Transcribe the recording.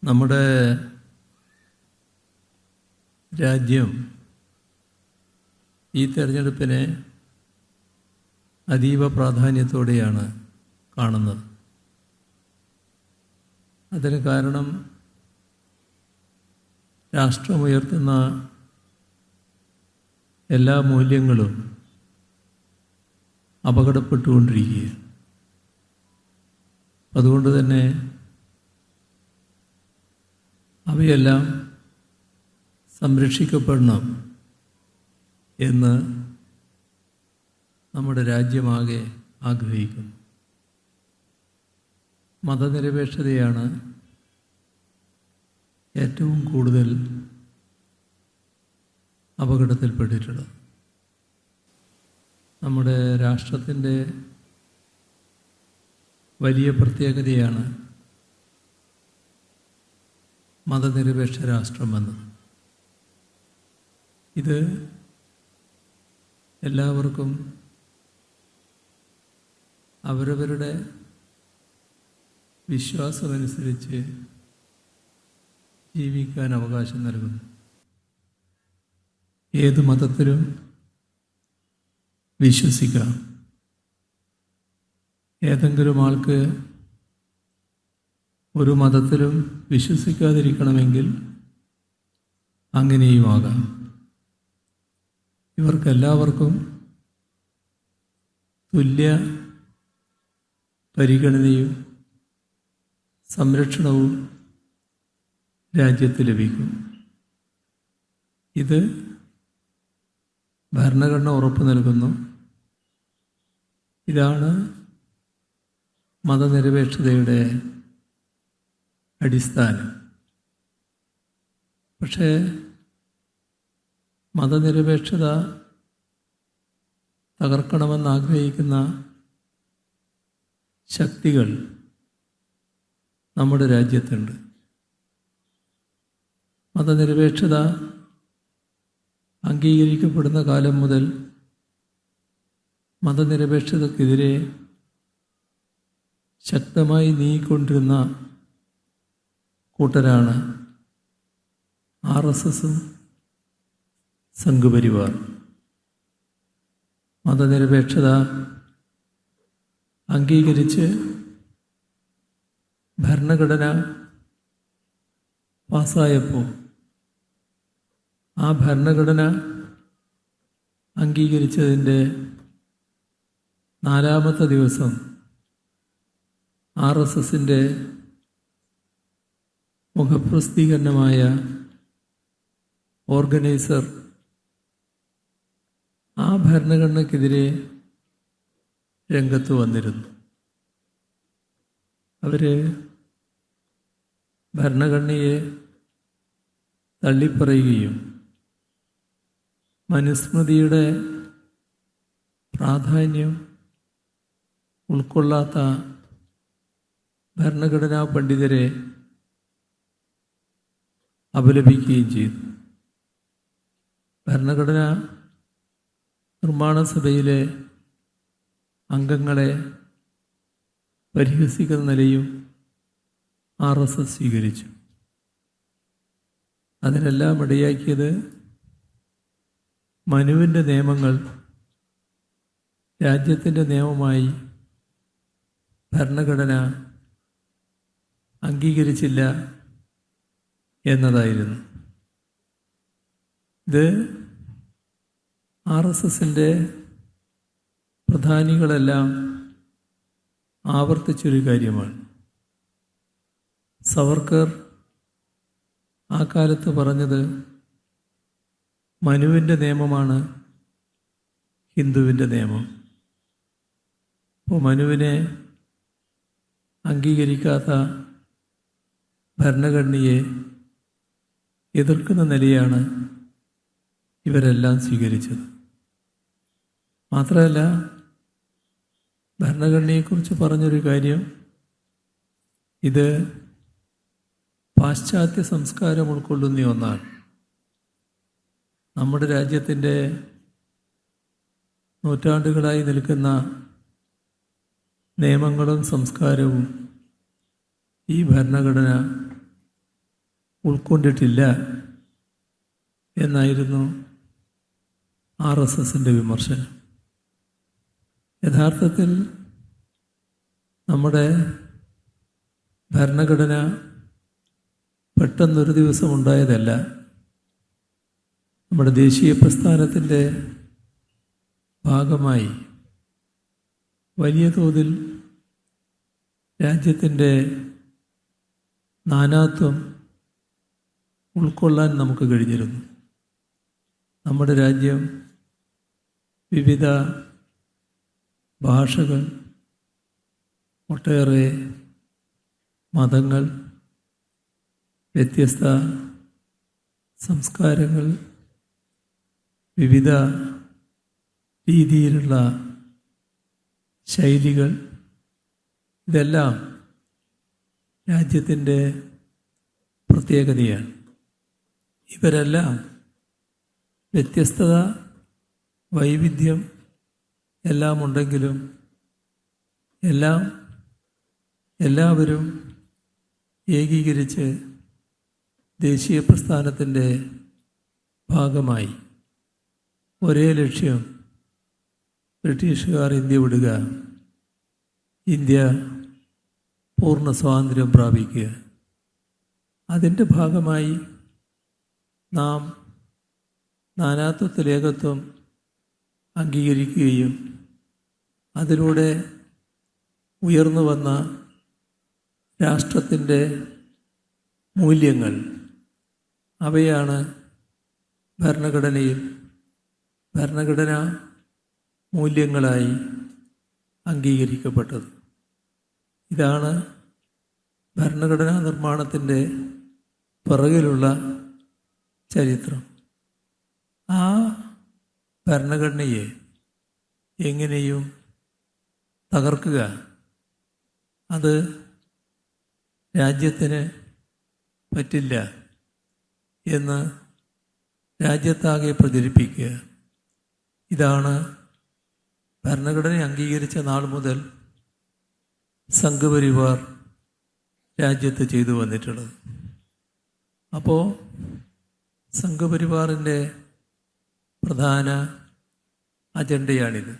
നമ്മുടെ രാജ്യം ഈ തെരഞ്ഞെടുപ്പിനെ അതീവ പ്രാധാന്യത്തോടെയാണ് കാണുന്നത്. അതിന് കാരണം രാഷ്ട്രമുയർത്തുന്ന എല്ലാ മൂല്യങ്ങളും അപകടപ്പെട്ടുകൊണ്ടിരിക്കുകയാണ്. അതുകൊണ്ട് തന്നെ അവയെല്ലാം സംരക്ഷിക്കപ്പെടണം എന്ന് നമ്മുടെ രാജ്യമാകെ ആഗ്രഹിക്കുന്നു. മതനിരപേക്ഷതയാണ് ഏറ്റവും കൂടുതൽ അപകടത്തിൽപ്പെട്ടിട്ടുള്ളത്. നമ്മുടെ രാഷ്ട്രത്തിൻ്റെ വലിയ പ്രത്യേകതയാണ് മതനിരപേക്ഷ രാഷ്ട്രമെന്നത്. ഇത് എല്ലാവർക്കും അവരവരുടെ വിശ്വാസമനുസരിച്ച് ജീവിക്കാൻ അവകാശം നൽകുന്നു. ഏത് മതത്തിലും വിശ്വസിക്കാം. ഏതെങ്കിലും ആൾക്ക് ഒരു മതത്തിലും വിശ്വസിക്കാതിരിക്കണമെങ്കിൽ അങ്ങനെയുമാകാം. ഇവർക്കെല്ലാവർക്കും തുല്യ പരിഗണനയും സംരക്ഷണവും രാജ്യത്ത് ലഭിക്കും. ഇത് ഭരണഘടന ഉറപ്പു നൽകുന്നു. ഇതാണ് മതനിരപേക്ഷതയുടെ അടിസ്ഥാനം. പക്ഷേ മതനിരപേക്ഷത തകർക്കണമെന്നാഗ്രഹിക്കുന്ന ശക്തികൾ നമ്മുടെ രാജ്യത്തുണ്ട്. മതനിരപേക്ഷത അംഗീകരിക്കപ്പെടുന്ന കാലം മുതൽ മതനിരപേക്ഷതക്കെതിരെ ശക്തമായി നീങ്ങിക്കൊണ്ടിരുന്ന കൂട്ടരാണ് RSSഉം സംഘപരിവാർ. മതനിരപേക്ഷത അംഗീകരിച്ച് ഭരണഘടന പാസ്സായപ്പോൾ ആ ഭരണഘടന അംഗീകരിച്ചതിൻ്റെ 4ാമത്തെ ദിവസം RSSൻ്റെ മുഖപ്രസിദ്ധീകരണമായ ഓർഗനൈസർ ആ ഭരണഘടനയ്ക്കെതിരെ രംഗത്ത് വന്നിരുന്നു. അവർ ഭരണഘടനയെ തള്ളിപ്പറയുകയും മനുസ്മൃതിയുടെ പ്രാധാന്യം ഉൾക്കൊള്ളാത്ത ഭരണഘടനാ പണ്ഡിതരെ അപലപിക്കുകയും ചെയ്തു. ഭരണഘടന നിർമ്മാണ സഭയിലെ അംഗങ്ങളെ പരിഹസിക്കുന്ന നിലയും RSS സ്വീകരിച്ചു. അതിനെല്ലാം ഇടയാക്കിയത് മനുവിൻ്റെ നിയമങ്ങൾ രാജ്യത്തിൻ്റെ നിയമമായി ഭരണഘടന അംഗീകരിച്ചില്ല എന്നതായിരുന്നു. ഇത് RSSൻ്റെ പ്രധാനികളെല്ലാം ആവർത്തിച്ചൊരു കാര്യമാണ്. സവർക്കർ ആ കാലത്ത് പറഞ്ഞത് മനുവിൻ്റെ നിയമമാണ് ഹിന്ദുവിൻ്റെ നിയമം. അപ്പോൾ മനുവിനെ അംഗീകരിക്കാത്ത ഭരണഘടനയെ എതിർക്കുന്ന നിലയാണ് ഇവരെല്ലാം സ്വീകരിച്ചത്. മാത്രമല്ല, ഭരണഘടനയെക്കുറിച്ച് പറഞ്ഞൊരു കാര്യം, ഇത് പാശ്ചാത്യ സംസ്കാരം ഉൾക്കൊള്ളുന്ന ഒന്നാണ്. നമ്മുടെ രാജ്യത്തിൻ്റെ നൂറ്റാണ്ടുകളായി നിൽക്കുന്ന നിയമങ്ങളും സംസ്കാരവും ഈ ഭരണഘടന ഉൾക്കൊണ്ടിട്ടില്ല എന്നായിരുന്നു RSSൻ്റെ വിമർശനം. യഥാർത്ഥത്തിൽ നമ്മുടെ ഭരണഘടന പെട്ടെന്നൊരു ദിവസം ഉണ്ടായതല്ല. നമ്മുടെ ദേശീയ പ്രസ്ഥാനത്തിൻ്റെ ഭാഗമായി വലിയ തോതിൽ രാജ്യത്തിൻ്റെ നാനാത്വം ഉൾക്കൊള്ളാൻ നമുക്ക് കഴിഞ്ഞിരുന്നു. നമ്മുടെ രാജ്യം വിവിധ ഭാഷകൾ, ഒട്ടേറെ മതങ്ങൾ, വ്യത്യസ്ത സംസ്കാരങ്ങൾ, വിവിധ രീതിയിലുള്ള ശൈലികൾ, ഇതെല്ലാം രാജ്യത്തിൻ്റെ പ്രത്യേകതയാണ്. ഇവരെല്ലാം വ്യത്യസ്തത, വൈവിധ്യം എല്ലാം ഉണ്ടെങ്കിലും എല്ലാവരും ഏകീകരിച്ച് ദേശീയ പ്രസ്ഥാനത്തിൻ്റെ ഭാഗമായി ഒരേ ലക്ഷ്യം, ബ്രിട്ടീഷുകാർ ഇന്ത്യ വിടുക, ഇന്ത്യ പൂർണ്ണ സ്വാതന്ത്ര്യം പ്രാപിക്കുക. അതിൻ്റെ ഭാഗമായി നാം നാനാത്വത്തിൽ ഏകത്വം അംഗീകരിക്കുകയും അതിലൂടെ ഉയർന്നു വന്ന രാഷ്ട്രത്തിൻ്റെ മൂല്യങ്ങൾ, അവയാണ് ഭരണഘടനാ മൂല്യങ്ങളായി അംഗീകരിക്കപ്പെട്ടത്. ഇതാണ് ഭരണഘടനാ നിർമ്മാണത്തിൻ്റെ പിറകിലുള്ള ചരിത്രം. ആ ഭരണഘടനയെ എങ്ങനെയും തകർക്കുക, അത് രാജ്യത്തിന് പറ്റില്ല എന്ന് രാജ്യത്താകെ പ്രചരിപ്പിക്കുക, ഇതാണ് ഭരണഘടന അംഗീകരിച്ച നാൾ മുതൽ സംഘപരിവാർ രാജ്യത്ത് ചെയ്തു വന്നിട്ടുള്ളത്. അപ്പോൾ സംഘപരിവാറിൻ്റെ പ്രധാന അജണ്ടയാണിത്.